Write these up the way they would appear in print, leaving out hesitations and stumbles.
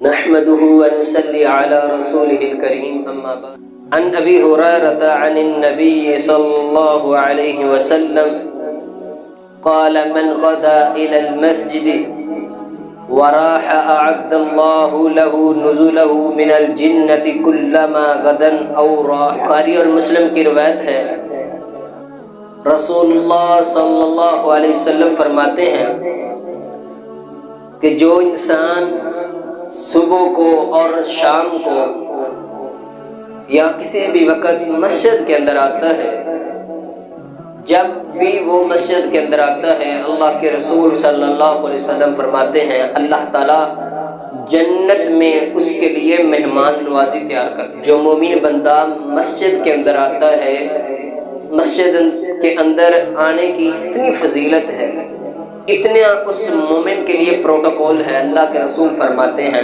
نحمده ونصلي على رسوله الكريم أما بعد عن أبي هريرة عن النبي صلى الله عليه وسلم قال من غدا إلى المسجد وراح أعد الله له نزله من الجنة كلما غدا أو راح۔ بخاری اور مسلم کی روایت ہے، رسول اللہ صلی اللہ علیہ وسلم فرماتے ہیں کہ جو انسان صبح کو اور شام کو یا کسی بھی وقت مسجد کے اندر آتا ہے، جب بھی وہ مسجد کے اندر آتا ہے، اللہ کے رسول صلی اللہ علیہ وسلم فرماتے ہیں اللہ تعالیٰ جنت میں اس کے لیے مہمان نوازی تیار کرتے ہیں۔ جو مومن بندہ مسجد کے اندر آتا ہے، مسجد کے اندر آنے کی اتنی فضیلت ہے، اتنا اس مومن کے لیے پروٹوکول ہے، اللہ کے رسول فرماتے ہیں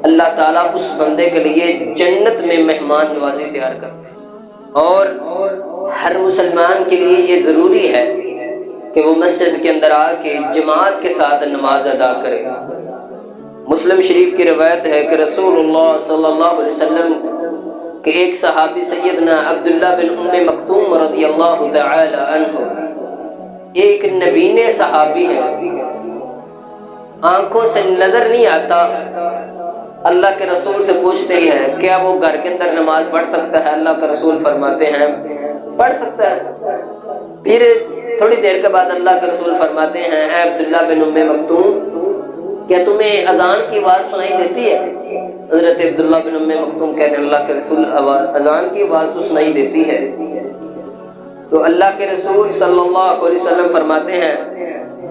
اللہ تعالیٰ اس بندے کے لیے جنت میں مہمان نوازی تیار کرتے ہیں۔ اور ہر مسلمان کے لیے یہ ضروری ہے کہ وہ مسجد کے اندر آ کے جماعت کے ساتھ نماز ادا کرے۔ مسلم شریف کی روایت ہے کہ رسول اللہ صلی اللہ علیہ وسلم کے ایک صحابی سیدنا عبداللہ بن ام مکتوم رضی اللہ تعالی عنہ ایک نبینے صحابی ہے، آنکھوں سے نظر نہیں آتا، اللہ کے رسول سے پوچھتے ہی ہیں کیا وہ گھر کے اندر نماز پڑھ سکتا ہے؟ اللہ کے رسول فرماتے ہیں پڑھ سکتا ہے۔ پھر تھوڑی دیر کے بعد اللہ کے رسول فرماتے ہیں اے عبداللہ بن ام مکتوم، کیا تمہیں اذان کی آواز سنائی دیتی ہے؟ حضرت عبداللہ بن ام مکتوم کہتے ہیں اللہ کے رسول اذان کی آواز تو سنائی دیتی ہے۔ تو اللہ کے رسول صلی اللہ علیہ وسلم فرماتے ہیں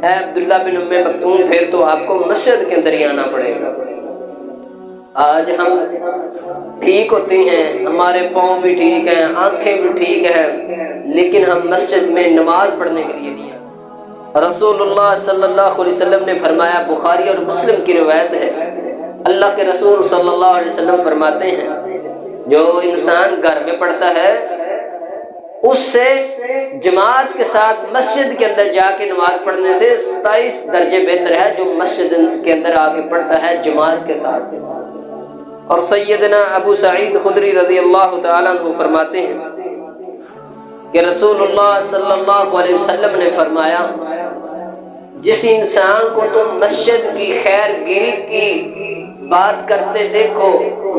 اے عبداللہ بن ام مکتوم پھر تو آپ کو مسجد کے اندر ہی آنا پڑے گا۔ آج ہم ٹھیک ہوتے ہیں، ہمارے پاؤں بھی ٹھیک ہیں، آنکھیں بھی ٹھیک ہیں، لیکن ہم مسجد میں نماز پڑھنے کے لیے نہیں آتے۔ رسول اللہ صلی اللہ علیہ وسلم نے فرمایا، بخاری اور مسلم کی روایت ہے، اللہ کے رسول صلی اللہ علیہ وسلم فرماتے ہیں جو انسان گھر میں پڑھتا ہے اس سے جماعت کے ساتھ مسجد کے اندر جا کے نماز پڑھنے سے 27 درجے بہتر ہے جو مسجد کے اندر آ کے پڑھتا ہے جماعت کے ساتھ۔ اور سیدنا ابو سعید خدری رضی اللہ تعالیٰ عنہ فرماتے ہیں کہ رسول اللہ صلی اللہ علیہ وسلم نے فرمایا جس انسان کو تم مسجد کی خیر گیری کی بات کرتے دیکھو،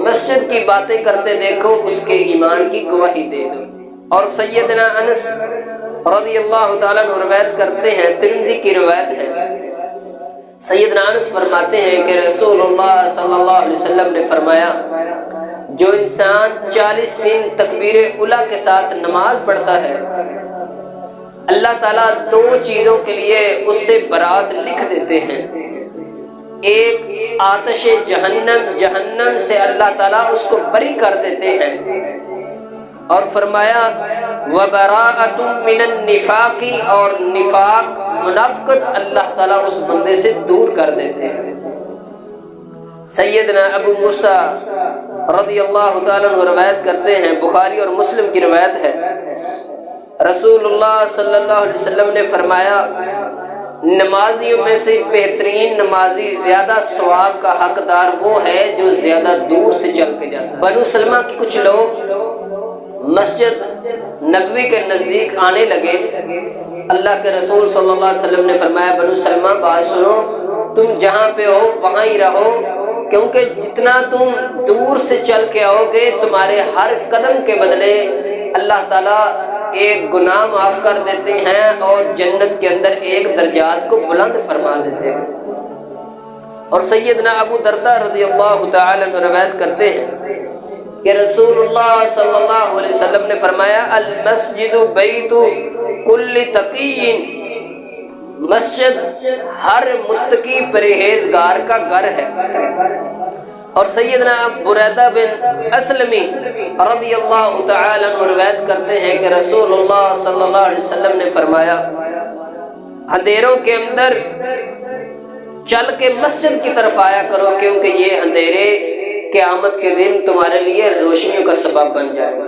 مسجد کی باتیں کرتے دیکھو، اس کے ایمان کی گواہی دے دو۔ اور سیدنا انس رضی اللہ تعالیٰ عنہ روایت کرتے ہیں، ترمذی کی روایت ہے، سیدنا انس فرماتے ہیں کہ رسول اللہ صلی اللہ علیہ وسلم نے فرمایا جو انسان 40 دن تکبیر اولیٰ کے ساتھ نماز پڑھتا ہے، اللہ تعالیٰ 2 چیزوں کے لیے اس سے برات لکھ دیتے ہیں۔ ایک آتش جہنم سے اللہ تعالیٰ اس کو بری کر دیتے ہیں، اور فرمایا وَبَرَاءَةٌ مِّنَ النِّفَاقِ، اور نفاق منافقت اللہ تعالیٰ اس بندے سے دور کر دیتے ہیں۔ سیدنا ابو موسیٰ رضی اللہ تعالیٰ عنہ روایت کرتے ہیں، بخاری اور مسلم کی روایت ہے، رسول اللہ صلی اللہ علیہ وسلم نے فرمایا نمازیوں میں سے بہترین نمازی زیادہ ثواب کا حقدار وہ ہے جو زیادہ دور سے چل کے جاتا ہے۔ بنو سلمہ کے کچھ لوگ مسجد نبوی کے نزدیک آنے لگے، اللہ کے رسول صلی اللہ علیہ وسلم نے فرمایا بنو سلمہ بات سنو، تم جہاں پہ ہو وہاں ہی رہو، کیونکہ جتنا تم دور سے چل کے آؤ گے تمہارے ہر قدم کے بدلے اللہ تعالیٰ ایک گناہ معاف کر دیتے ہیں اور جنت کے اندر ایک درجات کو بلند فرما دیتے ہیں۔ اور سیدنا ابو درداء رضی اللہ تعالی عنہ روایت کرتے ہیں کہ رسول اللہ صلی اللہ علیہ وسلم نے فرمایا المسجد بیت کل تقی، مسجد ہر متقی پرہیزگار کا گھر ہے۔ اور سیدنا بریدہ بن اسلمی رضی اللہ تعالی عنہ روایت کرتے ہیں کہ رسول اللہ صلی اللہ علیہ وسلم نے فرمایا اندھیروں کے اندر چل کے مسجد کی طرف آیا کرو، کیونکہ یہ اندھیرے قیامت کے دن تمہارے لیے روشنیوں کا سبب بن جائے گا۔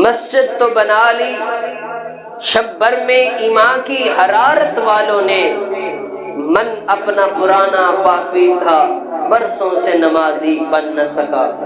مسجد تو بنا لی، شب بھر میں ایمان کی حرارت والوں نے من اپنا پرانا پاپی تھا، برسوں سے نمازی بن نہ سکا۔